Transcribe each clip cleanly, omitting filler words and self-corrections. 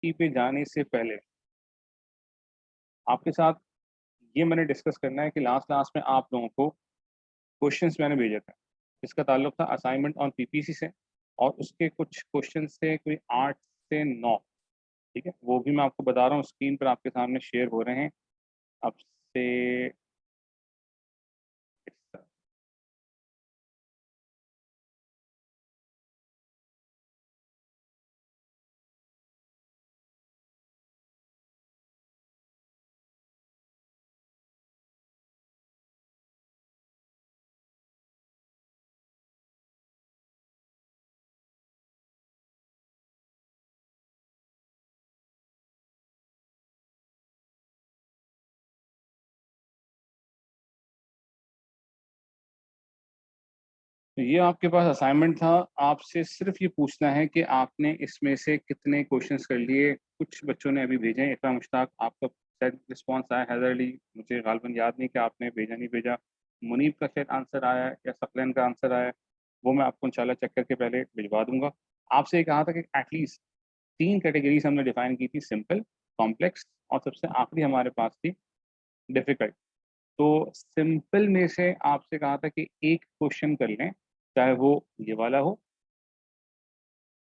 पे जाने से पहले आपके साथ ये मैंने डिस्कस करना है कि लास्ट क्लास में आप लोगों को क्वेश्चंस मैंने भेजे थे। इसका ताल्लुक था असाइनमेंट ऑन पीपीसी से और उसके कुछ क्वेश्चंस थे कोई 8 से 9। ठीक है, वो भी मैं आपको बता रहा हूँ, स्क्रीन पर आपके सामने शेयर हो रहे हैं अब से। तो ये आपके पास असाइनमेंट था, आपसे सिर्फ ये पूछना है कि आपने इसमें से कितने क्वेश्चंस कर लिए। कुछ बच्चों ने अभी भेजे हैं, इकरा मुश्ताक आपका शायद रिस्पॉन्स आया, हैदर अली मुझे गालबन याद नहीं कि आपने भेजा नहीं भेजा, मुनीब का शायद आंसर आया है या सकलैन का आंसर आया है, वो मैं आपको इंशाल्लाह चेक करके पहले भिजवा दूंगा। आपसे ये कहा था कि एटलीस्ट 3 कैटेगरीज हमने डिफाइन की थी, सिंपल, कॉम्प्लेक्स और सबसे आखिरी हमारे पास थी डिफिकल्ट। तो सिंपल में से आपसे कहा था कि एक क्वेश्चन कर लें, चाहे वो ये वाला हो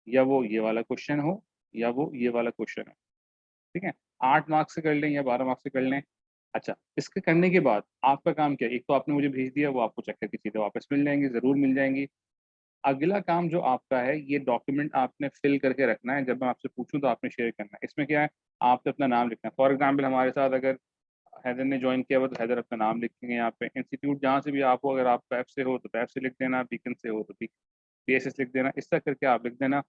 या वो ये वाला क्वेश्चन हो या वो ये वाला क्वेश्चन हो। ठीक है, 8 मार्क्स से कर लें या 12 मार्क्स से कर लें। अच्छा, इसके करने के बाद आपका काम क्या है? एक तो आपने मुझे भेज दिया, वो आपको चेक करके सीधे वापस मिल जाएंगी, ज़रूर मिल जाएंगी। अगला काम जो आपका है, ये डॉक्यूमेंट आपने फिल करके रखना है, जब मैं आपसे पूछूं तो आपने शेयर करना है। इसमें क्या है, आपने अपना नाम लिखना है। फॉर एग्जाम्पल हमारे साथ अगर हैदर ने ज्वाइन किया हुआ तो हैदर अपना नाम लिखेंगे यहाँ पे। इंस्टीट्यूट जहाँ से भी आप हो, अगर आप पैफ से हो तो पैफ से लिख देना, बीकन से हो तो बीएसएस लिख देना, इस तरह करके आप लिख देना।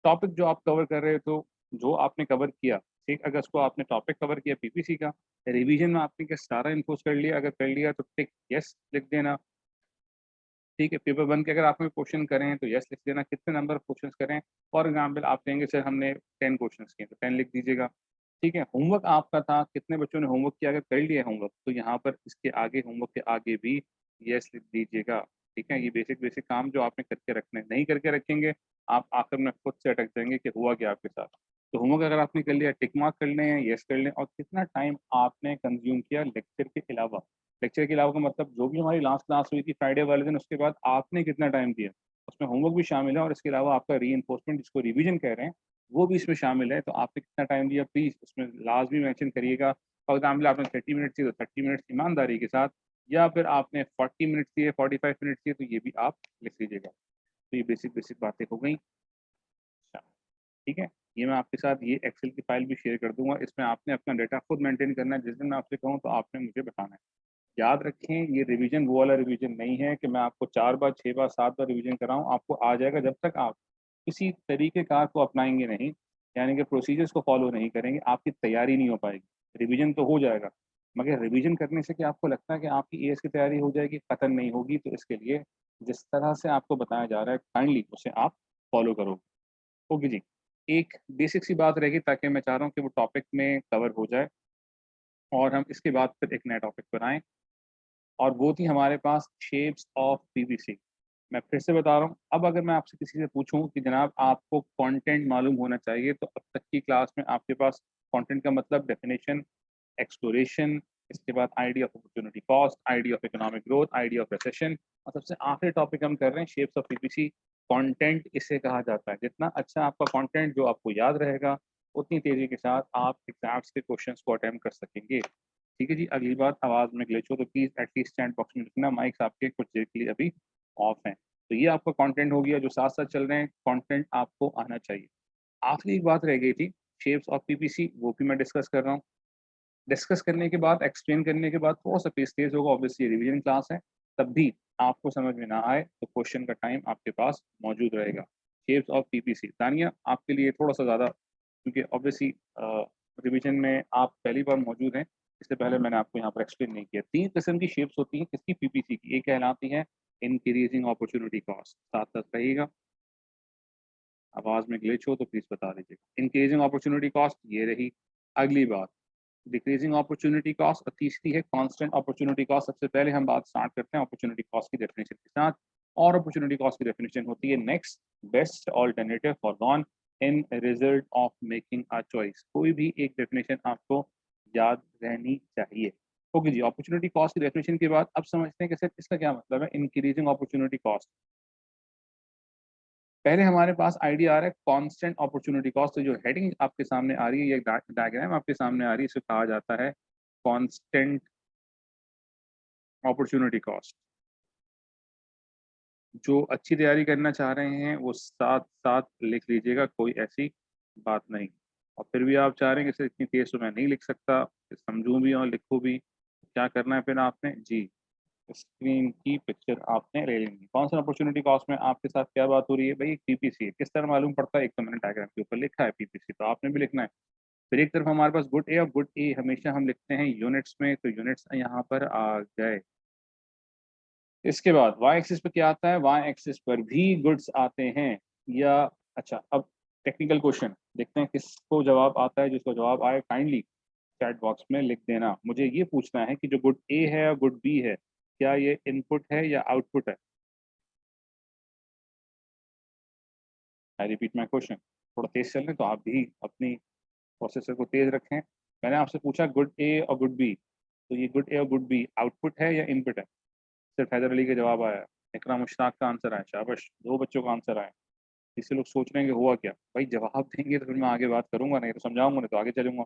टॉपिक जो आप कवर कर रहे हो, तो जो आपने कवर किया, 1 अगस्त को आपने टॉपिक कवर किया पीपीसी का, रिवीजन में आपने क्या सारा इन्फोर्स कर लिया? अगर कर लिया तो टिक यस लिख देना। ठीक है, पेपर 1 के अगर आपने क्वेश्चन करें तो यस लिख देना, कितने नंबर क्वेश्चन करें। फॉर एग्जाम्पल आप कहेंगे सर हमने 10 क्वेश्चन किए तो 10 लिख दीजिएगा। ठीक है, होमवर्क आपका था, कितने बच्चों ने होमवर्क किया? अगर कर लिया होमवर्क तो यहाँ पर इसके आगे, होमवर्क के आगे भी यस लिख दीजिएगा। ठीक है, ये बेसिक बेसिक काम जो आपने करके रखने, नहीं करके रखेंगे आप आखिर में खुद से अटक जाएंगे कि हुआ क्या आपके साथ। तो होमवर्क अगर आपने कर लिया, टिक मार्क कर लें, यस कर लें। और कितना टाइम आपने कंज्यूम किया लेक्चर के अलावा? लेक्चर के अलावा का मतलब जो भी हमारी लास्ट क्लास हुई थी फ्राइडे वाले दिन, उसके बाद आपने कितना टाइम दिया, उसमें होमवर्क भी शामिल है और इसके अलावा आपका री जिसको रिवीजन कह रहे हैं वो भी इसमें शामिल है। तो आपने कितना टाइम दिया, प्लीज़ उसमें लाजमी मेंशन करिएगा। फॉर एग्जाम्पल आपने 30 मिनट्स दिए तो 30 मिनट्स ईमानदारी के साथ, या फिर आपने 40 मिनट्स दिए, 45 मिनट्स दिए, तो ये भी आप लिख लीजिएगा। तो ये बेसिक बेसिक बातें हो गई। अच्छा, ठीक है, ये मैं आपके साथ ये एक्सेल की फाइल भी शेयर कर दूंगा। इसमें आपने अपना डाटा खुद मेंटेन करना है, जिस दिन मैं आपसे कहूँ तो आपने मुझे बताना है। याद रखें, ये रिवीजन वो वाला रिवीजन नहीं है कि मैं आपको 4 बार 6 बार 7 बार रिवीजन कराऊं। आपको आ जाएगा जब तक आप किसी तरीके कार को अपनाएंगे नहीं, यानी कि प्रोसीजर्स को फॉलो नहीं करेंगे, आपकी तैयारी नहीं हो पाएगी। रिवीजन तो हो जाएगा, मगर रिवीजन करने से क्या आपको लगता है कि आपकी एएस की तैयारी हो जाएगी? कतई नहीं होगी। तो इसके लिए जिस तरह से आपको बताया जा रहा है, काइंडली उसे आप फॉलो करो। ओके जी, एक बेसिक सी बात रहेगी, ताकि मैं चाह रहा हूँ कि वो टॉपिक में कवर हो जाए और हम इसके बाद फिर एक नया टॉपिक पर आएँ। और वो थी हमारे पास शेप्स ऑफ पीवीसी। मैं फिर से बता रहा हूँ, अब अगर मैं आपसे किसी से पूछूं कि जनाब आपको कंटेंट मालूम होना चाहिए, तो अब तक की क्लास में आपके पास कंटेंट का मतलब डेफिनेशन, एक्सप्लोरेशन, इसके बाद idea of opportunity cost, idea of economic growth, idea of recession, और सबसे आखिरी टॉपिक हम कर रहे हैं शेप्स ऑफ पीपीसी। कंटेंट इसे कहा जाता है। जितना अच्छा आपका कंटेंट जो आपको याद रहेगा, उतनी तेजी के साथ आप एग्जाम्स के क्वेश्चंस को अटेम्प्ट कर सकेंगे। ठीक है जी, अगली बात, आवाज़ में ग्लिच हो तो प्लीज़ एटलीस्ट चैट बॉक्स में लिखना, माइक्स आपके कुछ देर के लिए अभी ऑफ हैं। तो ये आपका कंटेंट हो गया, जो साथ साथ चल रहे हैं, कंटेंट आपको आना चाहिए। आखिरी एक बात रह गई थी, शेप्स ऑफ पीपीसी, वो भी मैं डिस्कस कर रहा हूँ। डिस्कस करने के बाद, एक्सप्लेन करने के बाद थोड़ा सा पेज तेज होगा, ऑब्वियसली रिवीजन क्लास है, तब भी आपको समझ में ना आए तो क्वेश्चन का टाइम आपके पास मौजूद रहेगा। शेप्स ऑफ पीपीसी, तानिया आपके लिए थोड़ा सा ज़्यादा, क्योंकि ऑब्वियसली रिवीजन में आप पहली बार मौजूद हैं, इससे पहले मैंने आपको यहाँ पर एक्सप्लेन नहीं किया। 3 किस्म की शेप्स होती हैं किसकी? पीपीसी की। एक कहलाती है इंक्रीजिंग अपॉर्चुनिटी कॉस्ट, साथ साथ रहिएगा, आवाज़ में ग्लिच हो तो प्लीज़ बता दीजिएगा। इंक्रीजिंग अपॉर्चुनिटी कॉस्ट ये रही। अगली बात डिक्रीजिंग अपॉर्चुनिटी कॉस्ट, और तीसरी है कांस्टेंट अपॉर्चुनिटी कॉस्ट। सबसे पहले हम बात स्टार्ट करते हैं अपॉर्चुनिटी कॉस्ट की डेफिनेशन के साथ। और अपॉर्चुनिटी कॉस्ट की डेफिनेशन होती है next best alternative for gone in result of making a choice. कोई भी एक डेफिनेशन आपको याद रहनी चाहिए। ओके जी, अपॉर्चुनिटी कॉस्ट की डेफिनेशन के बाद अब समझते हैं कि सर इसका क्या मतलब है, इंक्रीजिंग अपॉर्चुनिटी कॉस्ट। पहले हमारे पास आइडिया आ रहा है कांस्टेंट अपॉर्चुनिटी कॉस्ट। तो जो हेडिंग आपके सामने आ रही है, ये डायग्राम आपके सामने आ रही है, इसे कहा जाता है कांस्टेंट अपॉर्चुनिटी कॉस्ट। जो अच्छी तैयारी करना चाह रहे हैं वो साथ साथ लिख लीजिएगा, कोई ऐसी बात नहीं। और फिर भी आप चाह रहे हैं कि सर इतनी तेज तो मैं नहीं लिख सकता, समझूं भी और लिखूं भी, क्या करना है फिर आपने जी, स्क्रीन की पिक्चर आपने ले लेनी। कौन सा अपॉर्चुनिटी कॉस्ट में आपके साथ क्या बात हो रही है भाई, पीपीसी है। किस तरह मालूम पड़ता है, एक तो मैंने डायग्राम के ऊपर लिखा है पीपीसी, तो आपने भी लिखना है। फिर एक तरफ हमारे पास गुड ए, और गुड ए हमेशा हम लिखते हैं यूनिट्स में, तो यूनिट्स यहाँ पर आ गए। इसके बाद वाई एक्सिस पे क्या आता है, वाई एक्सिस पर भी गुड्स आते हैं या अच्छा, अब टेक्निकल क्वेश्चन देखते हैं किसको जवाब आता है। जिसको जवाब आए काइंडली चैट बॉक्स में लिख देना। मुझे ये पूछना है कि जो गुड ए है और गुड बी है, क्या ये इनपुट है या आउटपुट है। आई रिपीट माई क्वेश्चन, थोड़ा तेज चल रहे तो आप भी अपनी प्रोसेसर को तेज रखें। मैंने आपसे पूछा गुड ए और गुड बी, तो ये गुड ए और गुड बी आउटपुट है या इनपुट है। सिर्फ हैदर अली का जवाब आया, इकरा मुश्ताक का आंसर आया, शाबाश, दो बच्चों का आंसर आया। इससे लोग सोच रहे हैं कि हुआ क्या भाई, जवाब देंगे तो फिर मैं आगे बात करूंगा, नहीं तो समझाऊंगा, नहीं तो आगे चलूंगा।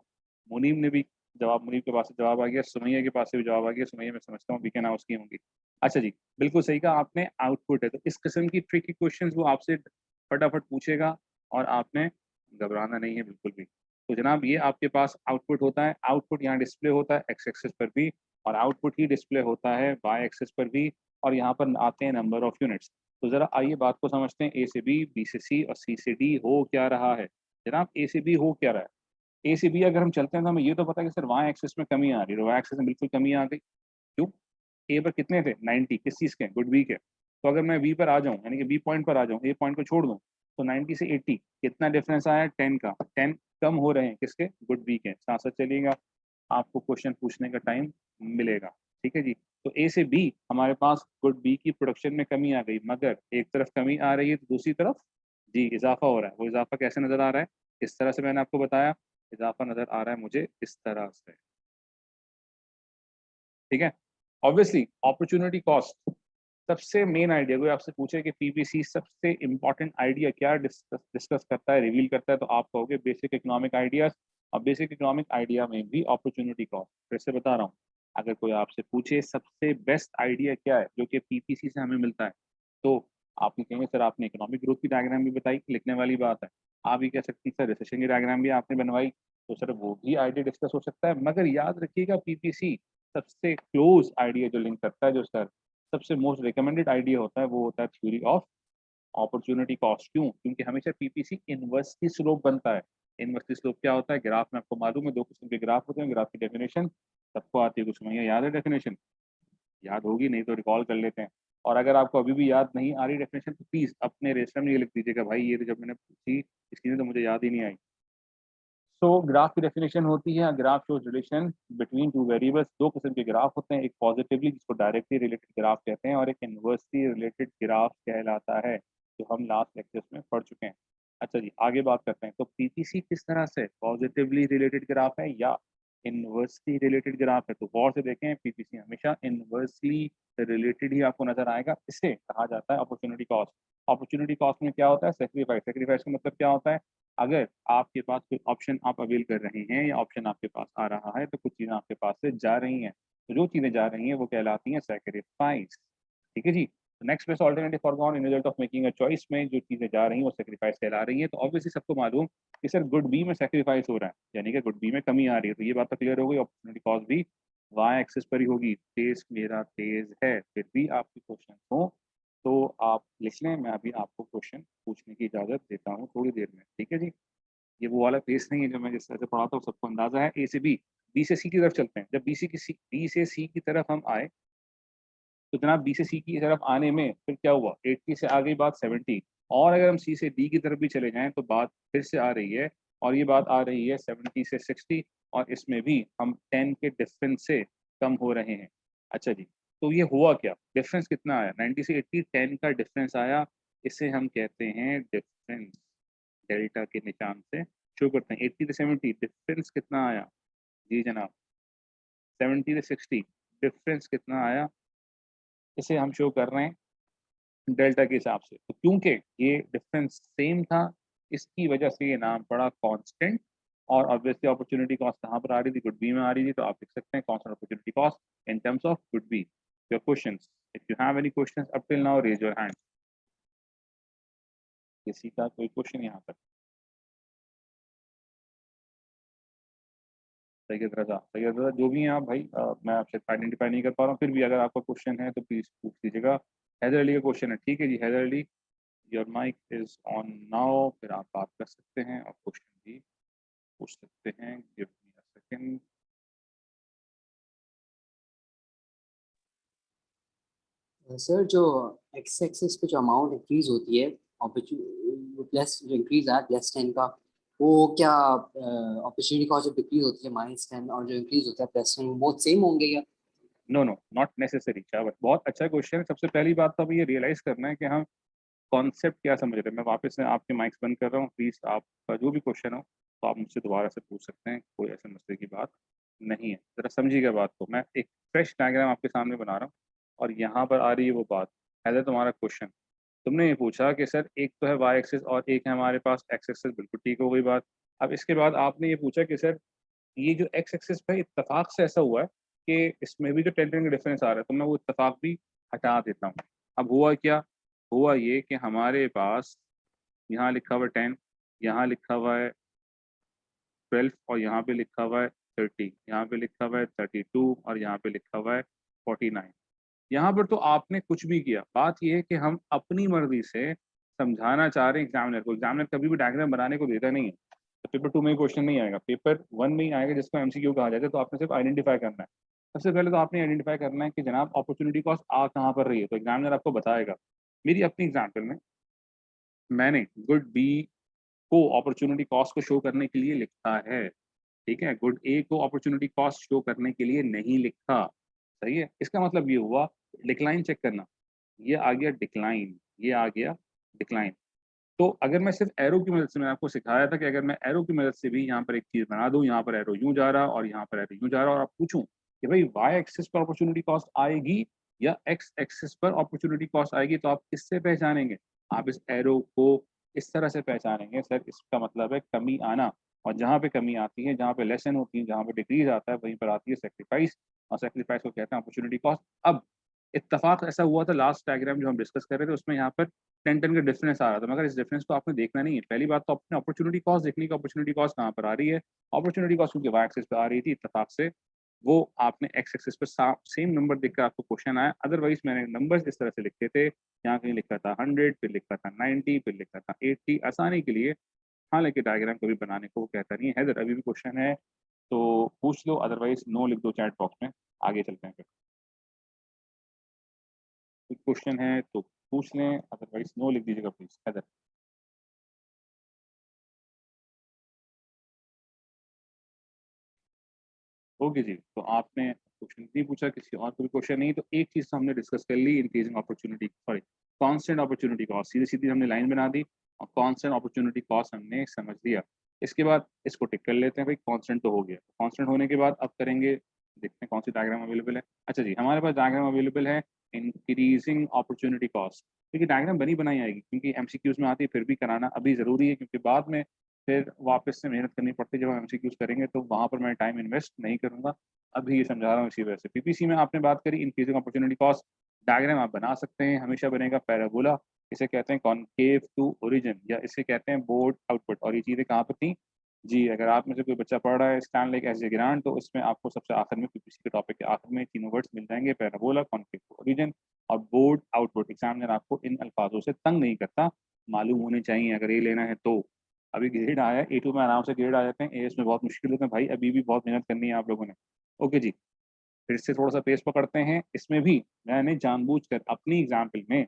मुनीम ने भी जवाब, मुनीम के पास से जवाब आ गया, सुमैया के पास से भी जवाब आ गया। सुमैया मैं समझता हूँ वीकेंड हाउस की होंगी। अच्छा जी, बिल्कुल सही कहा आपने, आउटपुट है। तो इस किस्म की ट्रिकी क्वेश्चन वो आपसे फटाफट पूछेगा और आपने घबराना नहीं है बिल्कुल भी। तो जनाब ये आपके पास आउटपुट होता है, आउटपुट यहाँ डिस्प्ले होता है एक्स एक्सिस पर भी, और आउटपुट ही डिस्प्ले होता है वाई एक्सिस पर भी, और यहाँ पर आते हैं नंबर ऑफ यूनिट्स। तो जरा आइए बात को समझते हैं, ए से बी से सी और सी से डी हो क्या रहा है। जनाब ए से बी हो क्या रहा है, ए से बी अगर हम चलते हैं तो हमें ये तो पता है कि सर वाई एक्सिस में कमी आ रही है, वाई एक्सिस में बिल्कुल कमी आ गई। क्यों, ए पर कितने थे 90, किस चीज़ के, गुड बी के। तो अगर मैं बी पर आ जाऊँ, यानी कि बी पॉइंट पर आ जाऊँ, ए पॉइंट को छोड़ दूँ, तो 90 से 80 कितना डिफरेंस आया, 10 का। 10 कम हो रहे हैं किसके, गुड बी के। साथ साथ चलिएगा, आपको क्वेश्चन पूछने का टाइम मिलेगा। ठीक है जी। तो ए से बी हमारे पास गुड बी की प्रोडक्शन में कमी आ गई, मगर एक तरफ कमी आ रही है तो दूसरी तरफ जी इजाफा हो रहा है। वो इजाफा कैसे नजर आ रहा है, इस तरह से मैंने आपको बताया, इजाफा नजर आ रहा है मुझे इस तरह से। ठीक है। ऑब्वियसली अपॉर्चुनिटी कॉस्ट सबसे मेन आइडिया, कोई आपसे पूछे कि पीपीसी सबसे इंपॉर्टेंट आइडिया क्या डिस्कस करता है, रिवील करता है, तो आप कहोगे बेसिक इकोनॉमिक आइडियाज। और बेसिक इकोनॉमिक आइडिया में भी अपॉर्चुनिटी कॉस्ट, फिर से बता रहा हूँ, अगर कोई आपसे पूछे सबसे बेस्ट आइडिया क्या है जो कि पीपीसी से हमें मिलता है, तो आप ये कहेंगे सर आपने इकोनॉमिक ग्रोथ की डायग्राम भी बताई, लिखने वाली बात है। आप ये कह सकती सर रिसेशन की डायग्राम भी आपने बनवाई, तो सर वो भी आइडिया डिस्कस हो सकता है। मगर याद रखिएगा पीपीसी सबसे क्लोज आइडिया जो लिंक करता है, जो सर सबसे मोस्ट रिकमेंडेड आइडिया होता है, वो होता है थ्योरी ऑफ अपॉर्चुनिटी कॉस्ट। क्यों, क्योंकि हमेशा पीपीसी इनवर्सली स्लोप बनता है। इनवर्सली स्लोप क्या होता है, ग्राफ में आपको मालूम है दो किस्म के ग्राफ होते हैं, ग्राफ की डेफिनेशन सबको आती है, कुछ में याद है डेफिनेशन, याद होगी नहीं तो रिकॉल कर लेते हैं। और अगर आपको अभी भी याद नहीं आ रही डेफिनेशन, तो प्लीज अपने रजिस्टर में ये लिख दीजिएगा, भाई ये तो जब मैंने पूछी इसकी तो मुझे याद ही नहीं आई। सो ग्राफ की डेफिनेशन होती है, graph shows relation between two variables. दो किस्म के ग्राफ होते हैं, एक पॉजिटिवली जिसको डायरेक्टली रिलेटेड ग्राफ कहते हैं, और एक इनवर्सली रिलेटेड ग्राफ कहलाता है, जो हम लास्ट लेक्चर्स में पढ़ चुके हैं। अच्छा जी, आगे बात करते हैं। तो पीपीसी किस तरह से पॉजिटिवली रिलेटेड ग्राफ है या इनवर्सली रिलेटेड ग्राफ है, तो गौर से देखें, पीपीसी हमेशा इनवर्सली रिलेटेड ही आपको नजर आएगा। इसे कहा जाता है अपॉर्चुनिटी कॉस्ट। अपॉर्चुनिटी कॉस्ट में क्या होता है, सेक्रीफाइस। सेक्रीफाइस का मतलब क्या होता है, अगर आपके पास कोई ऑप्शन आप अवेल कर रहे हैं या ऑप्शन आपके पास आ रहा है, तो कुछ चीज़ें आपके पास से जा रही हैं, तो जो चीज़ें जा रही हैं वो कहलाती हैं सेक्रीफाइस। ठीक है जी। Next best alternative forgone in result of making a choice में जो चीज़ें जा रही हैं वो सेक्रीफाइस कहला रही हैं। तो ऑब्वियसली सबको मालूम कि सर गुड बी में सेक्रीफाइस हो रहा है, यानी कि गुड बी में कमी आ रही है, तो ये बात तो क्लियर हो गई, अपॉर्चुनिटी कॉस्ट भी वाई एक्सिस पर ही होगी। तेज मेरा तेज है, फिर भी आपके क्वेश्चन हो तो आप लिख लें, मैं अभी आपको क्वेश्चन पूछने की इजाज़त देता हूँ थोड़ी देर में। ठीक है जी। ये वो वाला पेस नहीं है जो मैं जिस तरह से पढ़ाता हूँ, सबको अंदाजा है। ए से बी, बी से सी की तरफ चलते हैं। जब बी से सी की तरफ हम आए, तो जनाब बी से सी की तरफ आने में फिर क्या हुआ, 80 से आ गई बात 70। और अगर हम सी से डी की तरफ भी चले जाएं तो बात फिर से आ रही है, और ये बात आ रही है 70 से 60, और इसमें भी हम 10 के डिफरेंस से कम हो रहे हैं। अच्छा जी, तो ये हुआ क्या, डिफरेंस कितना आया, 90 से 80, 10 का डिफरेंस आया। इसे हम कहते हैं डिफरेंस डेल्टा के निशान से शो करते हैं। 80 से 70 डिफरेंस कितना आया? जी जनाब। 70 से 60 डिफरेंस कितना आया? इसे हम शो कर रहे हैं डेल्टा के हिसाब से। तो क्योंकि ये डिफरेंस सेम था, इसकी वजह से ये नाम पड़ा कांस्टेंट। और ऑब्वियसली अपॉर्चुनिटी कॉस्ट कहाँ पर आ रही थी? गुड बी में आ रही थी, तो आप लिख सकते हैं constant opportunity cost in terms of good B. Your questions, if you have any questions up till now, raise your hand. किसी का कोई क्वेश्चन यहाँ पर? सैयद रजा, सैयद रजा जो भी हैं आप भाई, मैं आपसे आइडेंटिफाई नहीं कर पा रहा हूँ, फिर भी अगर आपका क्वेश्चन है तो प्लीज पूछ लीजिएगा। हैदर अली का क्वेश्चन है, ठीक है जी Haider Ali, your mic is on now, फिर आप बात कर सकते हैं और क्वेश्चन भी पूछ सकते हैं। Give me a second. Sir जो एक्स एक्सिस पे जो अमाउंट इंक्रीज होती है, प्लस जो इंक्रीज है +10 का, वो क्या अपॉर्चुनिटी कॉस्ट जब डिक्रीज होती है -10 और जो इंक्रीज होता है +10, वो बहुत सेम होंगे क्या? No no, not necessary. चावल बहुत अच्छा क्वेश्चन है। सबसे पहली बात तो अभी ये रियलाइज करना है कि हम कॉन्सेप्ट क्या समझ रहे हैं। मैं वापस से आपके माइक्स बंद कर रहा हूँ, प्लीज आपका जो भी क्वेश्चन हो तो आप मुझसे दोबारा से पूछ सकते हैं, कोई ऐसे मसले की बात नहीं है। जरा समझिएगा बात को। मैं एक फ्रेश डायग्राम आपके सामने बना रहा हूँ और यहाँ पर आ रही है वो बात। ऐसा तुम्हारा क्वेश्चन, तुमने ये पूछा कि सर एक तो है वाई एक्सिस और एक है हमारे पास एक्स एक्सिस, बिल्कुल ठीक हो गई बात। अब इसके बाद आपने ये पूछा कि सर ये जो एक्स एक्सिस पे इत्तेफाक से ऐसा हुआ है कि इसमें भी जो 10 का डिफरेंस आ रहा है, तो मैं वो इत्तेफाक भी हटा देता हूँ। अब हुआ क्या? हुआ ये कि हमारे पास यहाँ लिखा हुआ है 10, यहाँ लिखा हुआ है 12 और यहाँ पे लिखा हुआ है 30, यहाँ पे लिखा हुआ है 32 और यहाँ पे लिखा हुआ है 49। यहाँ पर तो आपने कुछ भी किया। बात यह है कि हम अपनी मर्जी से समझाना चाह रहे हैं एग्जामिनर को। एग्जामिनर कभी भी डायग्राम बनाने को देता नहीं है। तो पेपर 2 में क्वेश्चन नहीं आएगा, पेपर 1 में ही आएगा जिसको एमसीक्यू कहा जाता है। तो आपने सिर्फ आइडेंटिफाई करना है। सबसे पहले तो आपने आइडेंटिफाई करना है कि जनाब अपॉर्चुनिटी कॉस्ट आ कहाँ पर रही है, तो एग्जामिनर आपको बताएगा। मेरी अपनी एग्जाम्पल में मैंने गुड बी को अपॉर्चुनिटी कॉस्ट को शो करने के लिए लिखा है, ठीक है। गुड ए को अपॉर्चुनिटी कॉस्ट शो करने के लिए नहीं लिखा, सही है। इसका मतलब ये हुआ, डिक्लाइन चेक करना, ये आ गया डिक्लाइन, ये आ गया डिक्लाइन। तो अगर मैं सिर्फ एरो की मदद से, मैंने आपको सिखाया था कि अगर मैं एरो की मदद से भी यहाँ पर एक चीज़ बना दूँ, यहाँ पर एरो यूँ जा रहा और यहाँ पर एरो यूँ जा रहा, और आप पूछूं कि भाई वाई एक्सिस पर अपॉर्चुनिटी कॉस्ट आएगी या एक्स एक्सिस पर अपॉर्चुनिटी कॉस्ट आएगी, तो आप किससे पहचानेंगे? आप इस एरो को इस तरह से पहचानेंगे, सर इसका मतलब है कमी आना। और जहाँ पे कमी आती है, जहाँ पे लेसन होती है, जहाँ पे डिक्रीज आता है, वहीं पर आती है सेक्रीफाइस, और सेक्रीफाइस को कहते हैं अपॉर्चुनिटी कॉस्ट। अब इत्तेफाक ऐसा हुआ था, लास्ट डायग्राम जो हम डिस्कस कर रहे थे उसमें यहाँ पर 10 का डिफरेंस आ रहा था, मगर इस डिफरेंस को आपने देखना नहीं है। पहली बात तो अपने अपॉर्चुनिटी कॉस्ट देखने की, अपॉर्चुनिटी कॉस्ट कहाँ पर आ रही है। अपॉर्चुनिटी कॉस्ट क्योंकि वाई एक्सिस पे आ रही थी इत्तेफाक से, वो आपने एक्स एक्सिस पे सेम नंबर देखकर आपको क्वेश्चन आया। अदरवाइज मैंने नंबर्स इस तरह से लिखे थे, यहाँ कहीं लिखा था 100, फिर लिखा था 90, फिर लिखा था 80, आसानी के लिए। हाँ, लेकिन डायग्राम कभी बनाने को वो कहता नहीं है। हैदर अभी भी क्वेश्चन है तो पूछ लो, अदरवाइज नो लिख दो चैट बॉक्स में, आगे चलते हैं। फिर क्वेश्चन है तो पूछ लें, अदरवाइज नो लिख दीजिएगा प्लीज हैदर। ओके जी, तो आपने क्वेश्चन नहीं पूछा, किसी और को भी क्वेश्चन नहीं, तो एक चीज़ तो हमने डिस्कस कर ली, increasing opportunity, sorry constant opportunity cost. सीधी सीधी हमने लाइन बना दी और कांस्टेंट अपॉर्चुनिटी कॉस्ट हमने समझ लिया। इसके बाद इसको टिक कर लेते हैं भाई, कांस्टेंट तो हो गया। कांस्टेंट होने के बाद अब करेंगे, देखते हैं कौन सी डायग्राम अवेलेबल है। अच्छा जी, हमारे पास डायग्राम अवेलेबल है इंक्रीजिंग अपॉर्चुनिटी कॉस्ट। क्योंकि डायग्राम बनी बनाई आएगी, क्योंकि एमसीक्यूज में आती है, फिर भी कराना अभी ज़रूरी है, क्योंकि बाद में फिर वापस से मेहनत करनी पड़ती है। जब हम एमसीक्यूज करेंगे तो वहाँ पर मैं टाइम इन्वेस्ट नहीं करूँगा। अभी ये समझा रहा हूँ इसी वजह से। पीपीसी में आपने बात करी इंक्रीजिंग अपॉर्चुनिटी कॉस्ट, डायग्राम आप बना सकते हैं, हमेशा बनेगा पैराबोला। इसे कहते हैं कॉनकेव टू ओरिजिन, या इसे कहते हैं बोर्ड आउटपुट। और ये चीज़ें कहाँ पर थी जी? अगर आप में से कोई बच्चा पढ़ रहा है स्टैनले एस जे ग्रांट, तो इसमें आपको सबसे आखिर में पीपीसी के टॉपिक के आखिर में तीनों वर्ड्स मिल जाएंगे, पैराबोला, कॉनकेव टू ओरिजिन और बोर्ड आउटपुट। एग्जामिनर आपको इन अल्फाजों से तंग नहीं करता, मालूम होने चाहिए अगर ये लेना है तो। अभी ग्रेड आया A2 में, आराम से ग्रेड आ जाते हैं। एएस में बहुत मुश्किल होता है भाई, अभी भी बहुत मेहनत करनी है आप लोगों ने। ओके जी, फिर से थोड़ा सा पेस पकड़ते हैं। इसमें भी मैंने जानबूझकर अपनी एग्जाम्पल में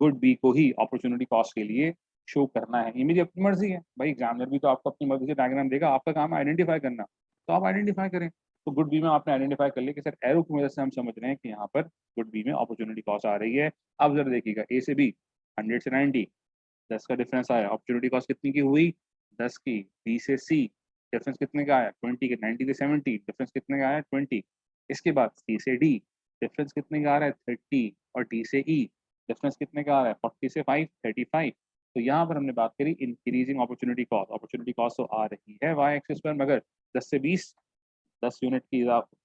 गुड बी को ही अपॉर्चुनिटी कॉस्ट के लिए शो करना है। ये मेरी अपनी मर्जी है भाई, एग्जामिनर भी तो आपको अपनी मर्जी से डायग्राम देगा, आपका काम है आइडेंटिफाई करना, तो आप आइडेंटिफाई करें। तो गुड बी में आपने आइडेंटिफाई कर लिया कि सर एरो की मदद से हम समझ रहे हैं कि यहाँ पर गुड बी में अपॉर्चुनिटी कॉस्ट आ रही है। अब जरा देखिएगा, ए से बी 100 से 90, 10 का डिफरेंस आया, अपॉर्चुनिटी कॉस्ट कितनी की हुई, 10 की। बी से सी डिफरेंस कितने का आया, 20 के। 90 से 70 डिफरेंस कितने का आया, 20। इसके बाद सी से डी डिफरेंस कितने का आ रहा है, 30। और डी से ई डिफरेंस कितने का आ रहा है, 40 से 5, 35। तो यहाँ पर हमने बात करी increasing opportunity cost. Opportunity cost तो आ रही है वाई एक्सिस पर, मगर 10 से 20, 10 यूनिट की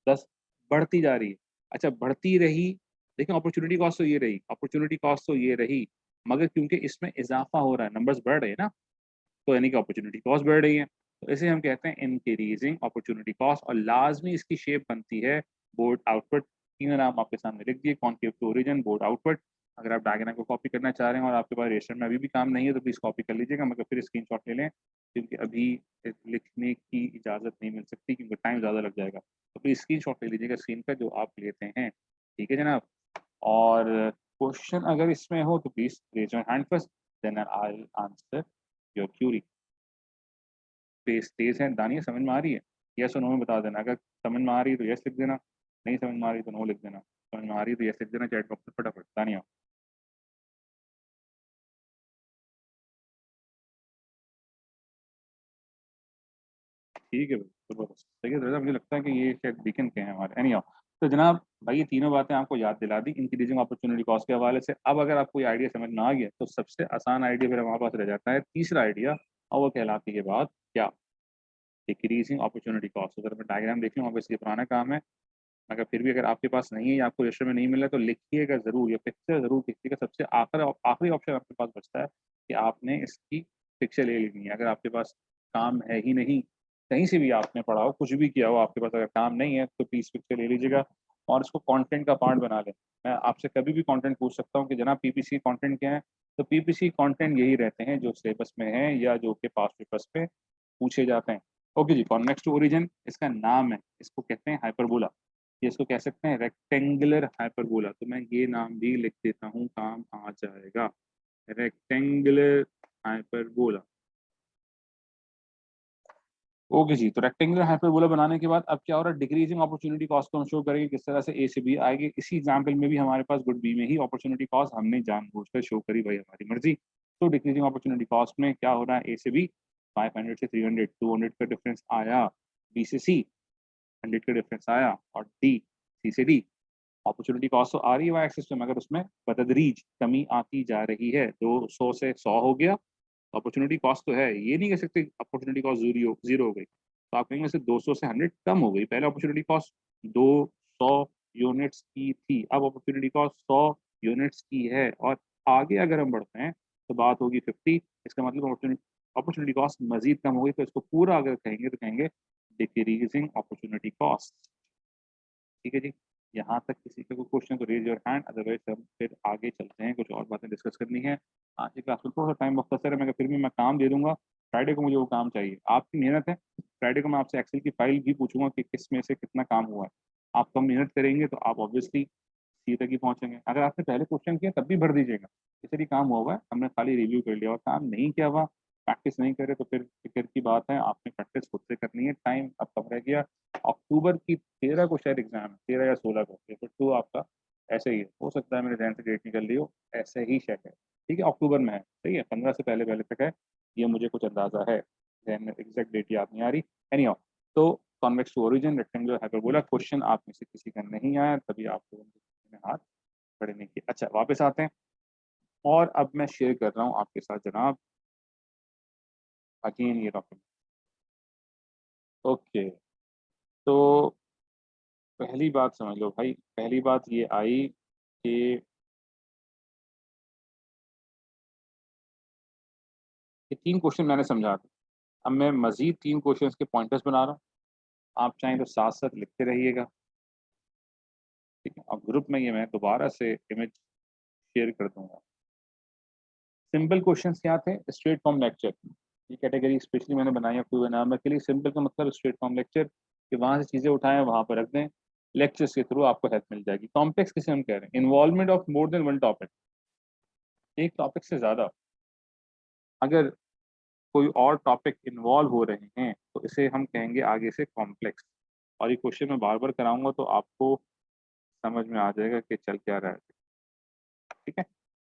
10 बढ़ती जा रही है। अच्छा, बढ़ती रही, देखिए अपॉर्चुनिटी कॉस्ट तो ये रही, अपॉर्चुनिटी कॉस्ट तो ये रही, मगर क्योंकि इसमें इजाफा हो रहा है, नंबर्स बढ़ रहे हैं ना, तो यानी कि अपॉर्चुनिटी कॉस्ट बढ़ रही है, तो इसे हम कहते हैं इंक्रीजिंग अपॉर्चुनिटी कॉस्ट। और लाजमी इसकी शेप बनती है बोर्ड आउटपुट। तीनों नाम आपके सामने लिख दिए, concave to origin, board output. अगर आप डायग्राम को कॉपी करना चाह रहे हैं और आपके पास रजिस्टर में अभी भी काम नहीं है तो प्लीज़ कॉपी कर लीजिएगा, मगर फिर स्क्रीनशॉट ले लें, क्योंकि अभी लिखने की इजाज़त नहीं मिल सकती क्योंकि टाइम ज़्यादा लग जाएगा। तो प्लीज़ स्क्रीनशॉट ले लीजिएगा स्क्रीन पर जो आप लेते हैं, ठीक है जनाब। और क्वेश्चन अगर इसमें हो तो please raise your hand first, then I will answer your query. तेज तेज है दानिया, समझ में आ रही है? यस और नो में बता देना। अगर समझ में आ रही है तो यस लिख देना, नहीं समझ में आ रही तो नो लिख देना। समझ में आ रही है तो यस लिख देना चैट बॉक्स में फटाफट। दानिया ठीक है भाई, जबरदस्त सही है। दादा मुझे लगता है कि ये शायद वीकेंड के हैं हमारे, एनी तो जनाब भाई ये तीनों बातें आपको याद दिला दी इंक्रीजिंग अपॉर्चुनिटी कॉस्ट के हवाले से। अब अगर आपको ये आइडिया समझ में आ गया तो सबसे आसान आइडिया फिर हमारे पास रह जाता है तीसरा आइडिया, और वो कहलाती है बात क्या, डिक्रीजिंग अपॉर्चुनिटी कॉस्ट। अगर मैं डायग्राम देख लूँ, ऑब्वियसली पुराना काम है, मगर फिर भी अगर आपके पास नहीं है या आपको रजिस्टर में नहीं मिला तो लिखिएगा ज़रूर, या पिक्चर ज़रूर लिखिएगा। सबसे आखिरी ऑप्शन आपके पास बचता है कि आपने इसकी पिक्चर ले लेनी है। अगर आपके पास काम है ही नहीं, कहीं से भी आपने पढ़ा हो, कुछ भी किया हो, आपके पास अगर काम नहीं है तो प्लीज़ पिक्चर ले लीजिएगा और इसको कंटेंट का पार्ट बना लें। मैं आपसे कभी भी कंटेंट पूछ सकता हूँ कि जनाब पीपीसी कंटेंट क्या है, तो पीपीसी कंटेंट यही रहते हैं जो सिलेबस में है या जो कि पास पेपर्स पे पूछे जाते हैं। ओके जी, कॉन्वेक्स टू ओरिजिन इसका नाम है, इसको कहते हैं हाइपरबोला, ये इसको कह सकते हैं रेक्टेंगुलर हाइपरबोला। तो मैं ये नाम भी लिख देता हूँ, काम आ जाएगा, रेक्टेंगुलर हाइपरबोला। ओके जी, तो रेक्टेंगुलर हाइपरबोला बनाने के बाद अब क्या हो रहा है, डिक्रीजिंग अपॉर्चुनिटी कॉस्ट को हम शो करेंगे किस तरह से, ए से बी आएगी। इसी एग्जांपल में भी हमारे पास गुड बी में ही अपॉर्चुनिटी कॉस्ट हमने जानबूझकर शो करी, भाई हमारी मर्जी। तो डिक्रीजिंग अपॉर्चुनिटी कॉस्ट में क्या हो रहा है, ए से बी 500 से 300, 200 का डिफरेंस आया, बी से सी 100 का डिफरेंस आया, और डी सी से डी अपॉर्चुनिटी कॉस्ट तो आ रही है वाई एक्सिस पे, मगर उसमें बतदरीज कमी आती जा रही है। 200 से 100 हो गया, अपॉर्चुनिटी कॉस्ट तो है, ये नहीं कह सकते अपॉर्चुनिटी कॉस्ट जीरो हो गई। तो आप कहेंगे 200 से 100 कम हो गई। पहले अपॉर्चुनिटी कॉस्ट 200 यूनिट्स की थी, अब अपॉर्चुनिटी कॉस्ट 100 यूनिट्स की है, और आगे अगर हम बढ़ते हैं तो बात होगी 50। इसका मतलब अपॉर्चुनिटी कॉस्ट मजीद कम हो गई। तो इसको पूरा अगर कहेंगे तो कहेंगे डिक्रीजिंग अपॉर्चुनिटी कॉस्ट। ठीक है जी, यहाँ तक किसी का कोई क्वेश्चन तो रेज योर हैंड, अदरवाइज हम फिर आगे चलते हैं, कुछ और बातें डिस्कस करनी है। आज की क्लास में थोड़ा सा टाइम मुख्तसर है, मगर फिर भी मैं काम दे दूंगा। फ्राइडे को मुझे वो काम चाहिए, आपकी मेहनत है। फ्राइडे को मैं आपसे एक्सेल की फाइल भी पूछूंगा कि किस में से कितना काम हुआ है। आप कम मेहनत करेंगे तो आप ऑब्वियसली सी तक ही पहुंचेंगे। अगर आपने पहले क्वेश्चन किया तब भी भर दीजिएगा, इसलिए काम हुआ है, हमने खाली रिव्यू कर लिया और काम नहीं किया हुआ, प्रैक्टिस नहीं करे तो फिर फिक्र की बात है। आपने प्रैक्टिस खुद से करनी है। टाइम अब कम रह गया, अक्टूबर की 13 को शायद एग्जाम है, 13 या 16 को, पेपर 2 आपका ऐसे ही है। हो सकता है मेरे ध्यान से डेट निकल रही हो, ऐसे ही शायद है। ठीक है, अक्टूबर में है, सही है, 15 से पहले पहले तक है, ये मुझे कुछ अंदाजा है, एग्जैक्ट डेट याद नहीं आ रही। एनी तो convex to origin, rectangular hyperbola, question आप में से किसी का नहीं आया तभी आप लोगों ने हाथ खड़े नहीं किए। अच्छा, वापस आते हैं, और अब मैं शेयर कर रहा हूँ आपके साथ जनाब अगेन ये डॉक्यूमेंट। ओके, तो पहली बात समझ लो भाई, पहली बात ये आई कि ये 3 क्वेश्चन मैंने समझा था। अब मैं मज़ीद 3 क्वेश्चंस के पॉइंटर्स बना रहा हूँ, आप चाहें तो साथ-साथ लिखते रहिएगा, ठीक है? और ग्रुप में ये मैं दोबारा से इमेज शेयर कर दूँगा। सिंपल क्वेश्चंस क्या थे? स्ट्रेट फॉर्म लेक्चर, ये कैटेगरी स्पेशली मैंने बनाई है आपको बनाने के लिए। सिंपल का मतलब स्ट्रेट फॉर्म लेक्चर, कि वहाँ से चीज़ें उठाएँ, वहाँ पर रख दें। लेक्चर्स के थ्रू आपको हेल्प मिल जाएगी। कॉम्प्लेक्स किसे हम कह रहे हैं? Involvement of more than one topic, एक टॉपिक से ज़्यादा अगर कोई और टॉपिक इन्वॉल्व हो रहे हैं तो इसे हम कहेंगे आगे से कॉम्प्लेक्स। और ये क्वेश्चन मैं बार-बार कराऊँगा तो आपको समझ में आ जाएगा कि चल क्या रहा है, ठीक है?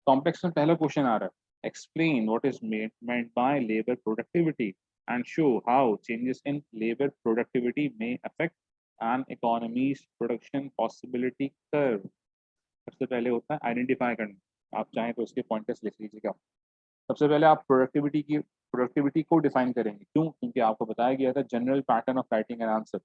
कॉम्प्लेक्स में पहला क्वेश्चन आ रहा है, Explain what is meant by labor productivity and show how changes in labor productivity may affect an economy's production possibility curve. सबसे पहले होता है आइडेंटिफाई करना, आप चाहें तो उसके पॉइंटर्स लिख लीजिएगा। सबसे पहले आप प्रोडक्टिविटी को डिफाइन करेंगे, क्यों? क्योंकि आपको बताया गया था general pattern of writing an answer.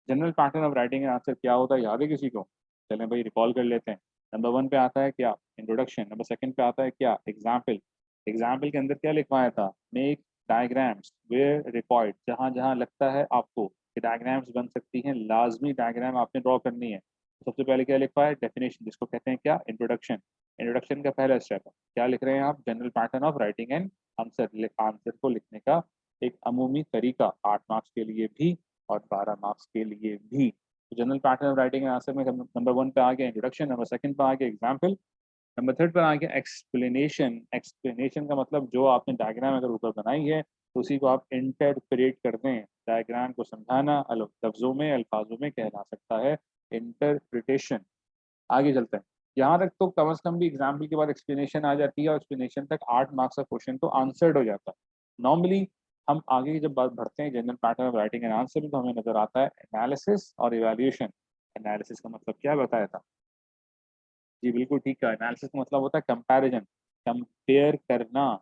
General pattern of writing an answer क्या होता है, याद है किसी को? चलें भाई रिकॉल कर लेते हैं। नंबर 1 पे आता है क्या? इंट्रोडक्शन। नंबर 2 पे आता है क्या? एग्जाम्पल। एग्जाम्पल के अंदर क्या लिखवाया था? मेक डायग्राम्स वेयर रिक्वायर्ड, जहाँ जहाँ लगता है आपको कि डायग्राम्स बन सकती हैं, लाजमी डायग्राम आपने ड्रॉ करनी है। सबसे पहले क्या लिखवाया? डेफिनेशन, जिसको कहते हैं क्या? इंट्रोडक्शन। इंट्रोडक्शन का पहला स्टेप है, क्या लिख रहे हैं आप? General pattern of writing and answer. Answer को लिखने का एक अमूमी तरीका, 8 मार्क्स के लिए भी और 12 मार्क्स के लिए भी। तो general pattern of writing and answer में नंबर 1 पे आ गया इंट्रोडक्शन, नंबर 2 पे आ गया एग्जाम्पल, नंबर 3 पर आ गया एक्सप्लेनेशन। एक्सप्लेनेशन का मतलब जो आपने डायग्राम अगर ऊपर बनाई है तो उसी को आप इंटरप्रेट कर दें। डायग्राम को समझाना लफ्जों में, अल्फाजों में कहला सकता है इंटरप्रिटेशन। आगे चलते हैं। यहाँ तक तो कम से कम भी एग्जाम्पल के बाद एक्सप्लेनेशन आ जाती है और एक्सप्लेनेशन तक 8 मार्क्स का क्वेश्चन तो आंसर्ड हो जाता है। नॉर्मली हम आगे की जब बात बढ़ते हैं general pattern of writing and answer में, तो हमें नजर आता है एनालिसिस और इवैल्यूएशन। एनालिसिस का मतलब क्या बताया था? जी बिल्कुल ठीक है, एनालिसिस का मतलब होता है कंपैरिजन, कंपेयर करना।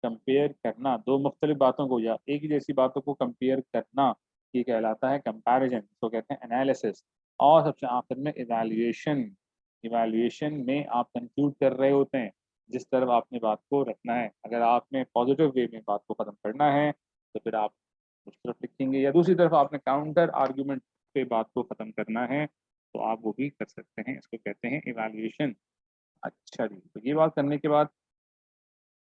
कंपेयर करना दो मुख्तलिफ बातों को या एक ही जैसी बातों को कंपेयर करना, ये कहलाता है कंपैरिजन, तो कहते हैं एनालिसिस। और सबसे आखिर में इवैल्यूएशन। इवैल्यूएशन में आप कंक्लूड कर रहे होते हैं जिस तरफ आपने बात को रखना है। अगर आपने पॉजिटिव वे में बात को ख़त्म करना है तो फिर आप उस तरफ लिखेंगे, या दूसरी तरफ आपने काउंटर आर्ग्यूमेंट पे बात को ख़त्म करना है तो आप वो भी कर सकते हैं। इसको कहते हैं इवैल्यूएशन। अच्छा जी, तो ये बात करने के बाद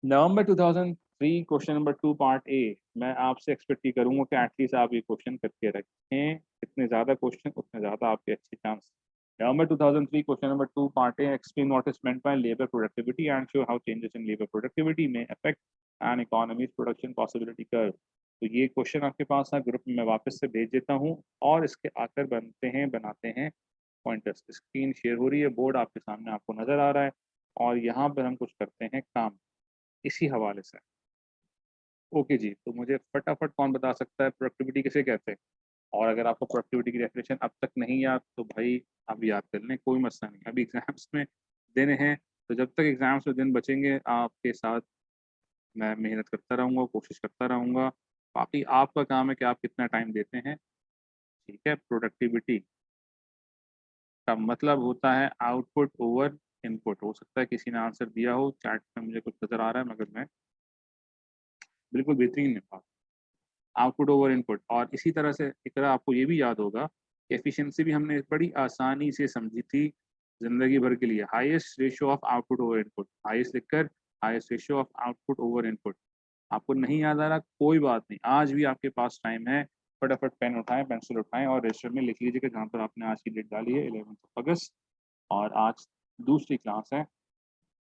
नवंबर 2003 क्वेश्चन नंबर 2 पार्ट ए, मैं आपसे एक्सपेक्ट ये करूंगा कि एटलीस्ट आप ये क्वेश्चन करके रखें। जितने ज़्यादा क्वेश्चन उतने ज़्यादा आपके अच्छे chances. November 2003 question number 2 part A, explain what is meant by labour productivity and show how changes in labour productivity में affect an economy's production possibility curve. तो ये क्वेश्चन आपके पास है, ग्रुप में मैं वापस से भेज देता हूँ और इसके आकर बनाते हैं पॉइंटर्स। स्क्रीन शेयर हो रही है, बोर्ड आपके सामने आपको नज़र आ रहा है और यहाँ पर हम कुछ करते हैं काम इसी हवाले से। ओके जी, तो मुझे फटाफट कौन बता सकता है प्रोडक्टिविटी किसे कहते हैं? और अगर आपको प्रोडक्टिविटी की डेफिनेशन अब तक नहीं याद तो भाई अब याद कर लें, कोई मसला नहीं। अभी एग्जाम्स में दिन हैं, तो जब तक एग्जाम्स में दिन बचेंगे आपके साथ मैं मेहनत करता रहूँगा, कोशिश करता रहूँगा। बाकी आपका काम है कि आप कितना टाइम देते हैं। ठीक है, प्रोडक्टिविटी का मतलब होता है आउटपुट ओवर इनपुट। हो सकता है किसी ने आंसर दिया हो, चैट में मुझे कुछ नज़र आ रहा है मगर मैं बिल्कुल बेहतरीन है आउटपुट ओवर इनपुट। और इसी तरह से एक तरह आपको ये भी याद होगा कि एफिशिएंसी भी हमने बड़ी आसानी से समझी थी जिंदगी भर के लिए। Highest ratio of output over input, highest लिखकर highest ratio of output over input. आपको नहीं याद आ रहा, कोई बात नहीं, आज भी आपके पास टाइम है। फटाफट पेन उठाएं, पेंसिल उठाएं और रजिस्टर में लिख लीजिएगा जहाँ पर आपने आज की डेट डाली है 11 अगस्त, और आज दूसरी क्लास है।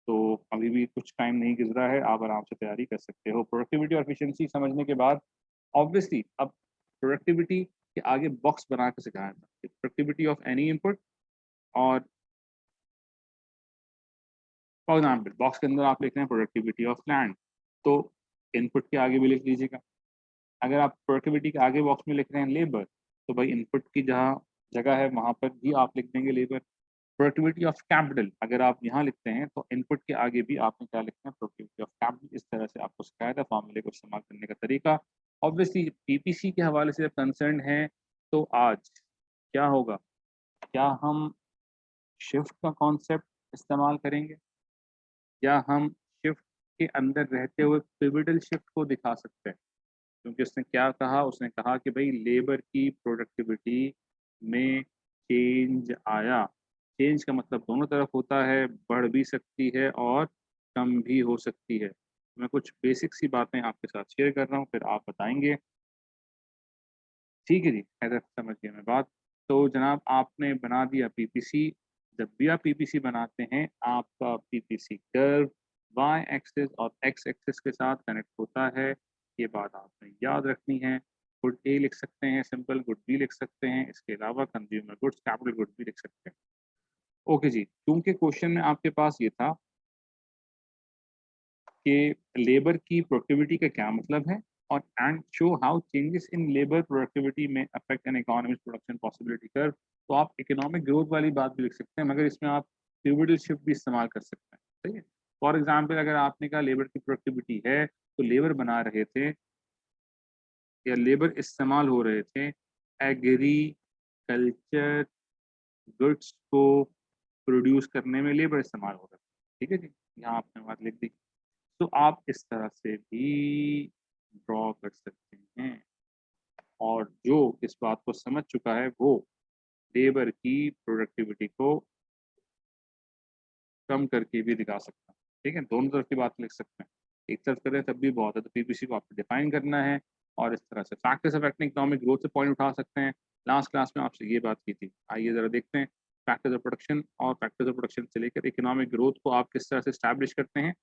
तो अभी भी कुछ टाइम नहीं गुजरा है, आप आराम से तैयारी कर सकते हो। प्रोडक्टिविटी और एफिशिएंसी समझने के बाद ऑब्वियसली अब प्रोडक्टिविटी के आगे बॉक्स बना के सिखाया था, प्रोडक्टिविटी ऑफ एनी इनपुट। और फॉर एग्जाम्पल बॉक्स के अंदर आप लिख रहे हैं प्रोडक्टिविटी ऑफ लैंड, तो इनपुट के आगे भी लिख लीजिएगा। अगर आप प्रोडक्टिविटी के आगे बॉक्स में लिख रहे हैं लेबर, तो भाई इनपुट की जहाँ जगह है वहाँ पर भी आप लिख देंगे लेबर। प्रोडक्टिविटी ऑफ कैपिटल अगर आप यहाँ लिखते हैं तो इनपुट के आगे भी आपने क्या लिखना है? Productivity of capital. इस तरह से आपको सिखाया था फॉर्मूले को इस्तेमाल करने का तरीका। ऑब्वियसली पीपीसी के हवाले से जब कंसर्न है तो आज क्या होगा? क्या हम शिफ्ट का कॉन्सेप्ट इस्तेमाल करेंगे या हम शिफ्ट के अंदर रहते हुए पिवटल शिफ्ट को दिखा सकते हैं? क्योंकि उसने क्या कहा, उसने कहा कि भाई लेबर की प्रोडक्टिविटी में चेंज आया। चेंज का मतलब दोनों तरफ होता है, बढ़ भी सकती है और कम भी हो सकती है। मैं कुछ बेसिक सी बातें आपके साथ शेयर कर रहा हूँ, फिर आप बताएंगे। ठीक है जी, ऐसा समझ गया मैं बात। तो जनाब आपने बना दिया पीपीसी। जब भी आप पीपीसी बनाते हैं आपका पीपीसी कर्व वाई एक्सिस और एक्स एक्सिस के साथ कनेक्ट होता है। ये बात आपने याद रखनी है। गुड ए लिख सकते हैं, सिंपल गुड बी लिख सकते हैं, इसके अलावा कंज्यूमर गुड्स कैपिटल गुड भी लिख सकते हैं। ओके जी, क्योंकि क्वेश्चन में आपके पास ये था कि लेबर की प्रोडक्टिविटी का क्या मतलब है, और and show how changes in labour productivity में affect an economic production possibility curve. तो आप इकोनॉमिक ग्रोथ वाली बात भी लिख सकते हैं, मगर इसमें आप पिवटल शिफ्ट भी इस्तेमाल कर सकते हैं, सही है। फॉर एग्जाम्पल अगर आपने कहा लेबर की प्रोडक्टिविटी है, तो लेबर बना रहे थे या लेबर इस्तेमाल हो रहे थे एग्रीकल्चर गुड्स को प्रोड्यूस करने में, लेबर इस्तेमाल हो रहा है, ठीक है जी। यहाँ आपने बात लिख दी। तो आप इस तरह से भी ड्रॉ कर सकते हैं, और जो इस बात को समझ चुका है वो लेबर की प्रोडक्टिविटी को कम करके भी दिखा सकता है, ठीक है। दोनों तरफ की बात लिख सकते हैं, एक तरफ करें तब भी बहुत है, तो पीपीसी को आपको डिफाइन करना है, और इस तरह से फैक्टर्स अफेक्टिंग इकोनॉमिक ग्रोथ से पॉइंट उठा सकते हैं। लास्ट क्लास में आपसे ये बात की थी, आइए ज़रा देखते हैं फैक्टर्स ऑफ प्रोडक्शन, और फैक्टर्स ऑफ प्रोडक्शन से लेकर इकोनॉमिक ग्रोथ को आप किस तरह से स्टैब्लिश करते हैं।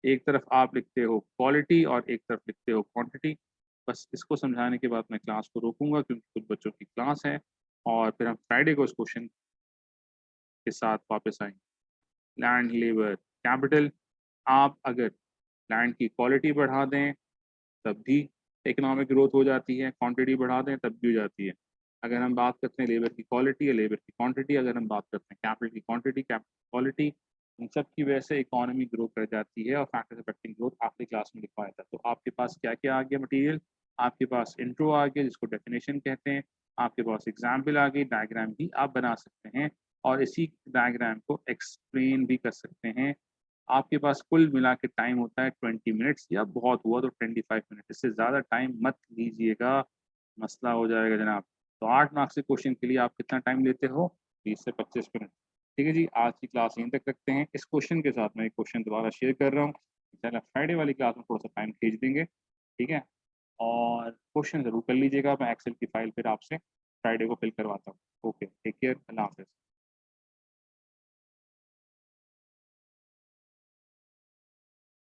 एक तरफ आप लिखते हो क्वालिटी और एक तरफ लिखते हो क्वांटिटी। बस इसको समझाने के बाद मैं क्लास को रोकूंगा, क्योंकि कुछ बच्चों की क्लास है, और फिर हम फ्राइडे को इस क्वेश्चन के साथ वापस आएंगे। Land, labour, capital. आप अगर लैंड की क्वालिटी बढ़ा दें तब भी इकोनॉमिक ग्रोथ हो जाती है, क्वांटिटी बढ़ा दें तब भी हो जाती है। अगर हम बात करते हैं लेबर की क्वालिटी या लेबर की क्वांटिटी, अगर हम बात करते हैं कैपिटल की क्वांटिटी, कैपिटल क्वालिटी, इन सब की वजह से इकोनॉमी ग्रो कर जाती है, और फैक्टर्स अफेक्टिंग ग्रोथ आखिरी क्लास में लिखवाया था। तो आपके पास क्या क्या आ गया मटेरियल, आपके पास इंट्रो आ गया जिसको डेफिनेशन कहते हैं, आपके पास एग्जाम्पल आ गई, डायग्राम भी आप बना सकते हैं, और इसी डायग्राम को एक्सप्लेन भी कर सकते हैं। आपके पास कुल मिला के टाइम होता है 20 मिनट्स, या बहुत हुआ तो 25 मिनट, इससे ज़्यादा टाइम मत लीजिएगा, मसला हो जाएगा जनाब। तो 8 मार्क्स के क्वेश्चन के लिए आप कितना टाइम लेते हो, 20 से 25 मिनट। ठीक है जी, आज की क्लास यहीं तक रखते हैं। इस क्वेश्चन के साथ मैं एक क्वेश्चन दोबारा शेयर कर रहा हूँ, इंशाल्लाह फ्राइडे वाली क्लास में थोड़ा सा टाइम खींच देंगे, ठीक है। और क्वेश्चन ज़रूर कर लीजिएगा, मैं एक्सेल की फाइल फिर आपसे फ्राइडे को फिल करवाता हूँ। ओके, टेक केयर, अल्लाह हाफिज़।